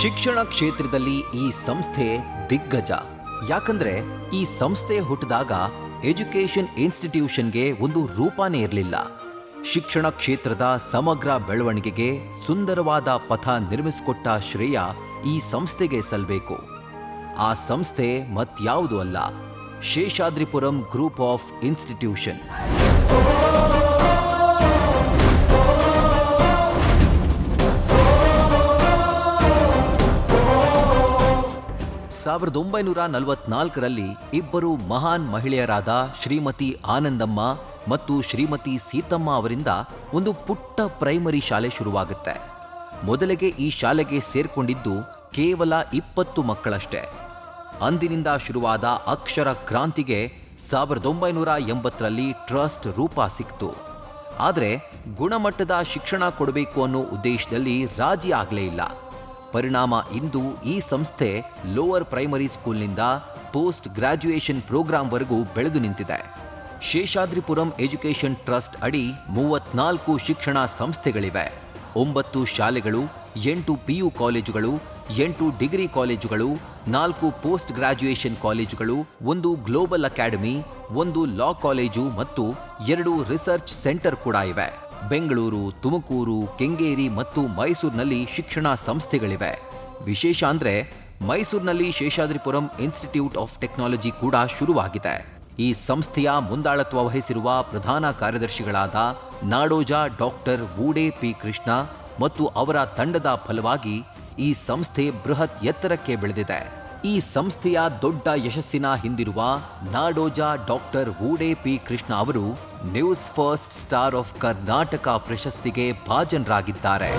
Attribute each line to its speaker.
Speaker 1: ಶಿಕ್ಷಣ ಕ್ಷೇತ್ರದಲ್ಲಿ ಈ ಸಂಸ್ಥೆ ದಿಗ್ಗಜ. ಯಾಕಂದ್ರೆ ಈ ಸಂಸ್ಥೆ ಹುಟ್ಟಿದಾಗ ಎಜುಕೇಷನ್ ಇನ್ಸ್ಟಿಟ್ಯೂಷನ್ಗೆ ಒಂದು ರೂಪನೇ ಇರಲಿಲ್ಲ. ಶಿಕ್ಷಣ ಕ್ಷೇತ್ರದ ಸಮಗ್ರ ಬೆಳವಣಿಗೆಗೆ ಸುಂದರವಾದ ಪಥ ನಿರ್ಮಿಸಿಕೊಟ್ಟ ಶ್ರೇಯ ಈ ಸಂಸ್ಥೆಗೆ ಸಲ್ಲಬೇಕು. ಆ ಸಂಸ್ಥೆ ಮತ್ಯಾವುದೂ ಅಲ್ಲ, ಶೇಷಾದ್ರಿಪುರಂ ಗ್ರೂಪ್ ಆಫ್ ಇನ್ಸ್ಟಿಟ್ಯೂಷನ್. 1944ರಲ್ಲಿ ಇಬ್ಬರು ಮಹಾನ್ ಮಹಿಳೆಯರಾದ ಶ್ರೀಮತಿ ಆನಂದಮ್ಮ ಮತ್ತು ಶ್ರೀಮತಿ ಸೀತಮ್ಮ ಅವರಿಂದ ಒಂದು ಪುಟ್ಟ ಪ್ರೈಮರಿ ಶಾಲೆ ಶುರುವಾಗುತ್ತೆ. ಮೊದಲಿಗೆ ಈ ಶಾಲೆಗೆ ಸೇರ್ಕೊಂಡಿದ್ದು ಕೇವಲ 20 ಮಕ್ಕಳಷ್ಟೇ. ಅಂದಿನಿಂದ ಶುರುವಾದ ಅಕ್ಷರ ಕ್ರಾಂತಿಗೆ 1980ರಲ್ಲಿ ಟ್ರಸ್ಟ್ ರೂಪ ಸಿಕ್ತು. ಆದರೆ ಗುಣಮಟ್ಟದ ಶಿಕ್ಷಣ ಕೊಡಬೇಕು ಅನ್ನೋ ಉದ್ದೇಶದಲ್ಲಿ ರಾಜಿ ಆಗಲೇ ಇಲ್ಲ. ಪರಿಣಾಮ ಇಂದು ಈ ಸಂಸ್ಥೆ ಲೋವರ್ ಪ್ರೈಮರಿ ಸ್ಕೂಲ್ನಿಂದ ಪೋಸ್ಟ್ ಗ್ರಾಜ್ಯುಯೇಷನ್ ಪ್ರೋಗ್ರಾಂವರೆಗೂ ಬೆಳೆದು ನಿಂತಿದೆ. ಶೇಷಾದ್ರಿಪುರಂ ಎಜುಕೇಷನ್ ಟ್ರಸ್ಟ್ ಅಡಿ 34 ಶಿಕ್ಷಣ ಸಂಸ್ಥೆಗಳಿವೆ. 9 ಶಾಲೆಗಳು, 8 PU ಕಾಲೇಜುಗಳು, 8 ಡಿಗ್ರಿ ಕಾಲೇಜುಗಳು, 4 ಪೋಸ್ಟ್ ಗ್ರಾಜ್ಯುಯೇಷನ್ ಕಾಲೇಜುಗಳು, 1 ಗ್ಲೋಬಲ್ ಅಕಾಡೆಮಿ, 1 ಲಾ ಕಾಲೇಜು ಮತ್ತು 2 ರಿಸರ್ಚ್ ಸೆಂಟರ್ ಕೂಡ ಇವೆ. ಬೆಂಗಳೂರು, ತುಮಕೂರು, ಕೆಂಗೇರಿ ಮತ್ತು ಮೈಸೂರಿನಲ್ಲಿ ಶಿಕ್ಷಣ ಸಂಸ್ಥೆಗಳಿವೆ. ವಿಶೇಷ ಅಂದ್ರೆ ಮೈಸೂರಿನಲ್ಲಿ ಶೇಷಾದ್ರಿಪುರಂ ಇನ್ಸ್ಟಿಟ್ಯೂಟ್ ಆಫ್ ಟೆಕ್ನಾಲಜಿ ಕೂಡ ಶುರುವಾಗಿದೆ. ಈ ಸಂಸ್ಥೆಯ ಮುಂದಾಳತ್ವ ವಹಿಸಿರುವ ಪ್ರಧಾನ ಕಾರ್ಯದರ್ಶಿಗಳಾದ ನಾಡೋಜ ಡಾಕ್ಟರ್ ವೂಡೆ ಪಿ ಕೃಷ್ಣ ಮತ್ತು ಅವರ ತಂಡದ ಫಲವಾಗಿ ಈ ಸಂಸ್ಥೆ ಬೃಹತ್ ಎತ್ತರಕ್ಕೆ ಬೆಳೆದಿದೆ. ಈ ಸಂಸ್ಥೆಯ ದೊಡ್ಡ ಯಶಸ್ಸಿನ ಹಿಂದಿರುವ ನಾಡೋಜ ಡಾಕ್ಟರ್ ವೂಡೆ ಪಿ ಕೃಷ್ಣ ಅವರು news first star of Karnataka ಪ್ರಶಸ್ತಿಗೆ ಭಾಜನರಾಗಿದ್ದಾರೆ.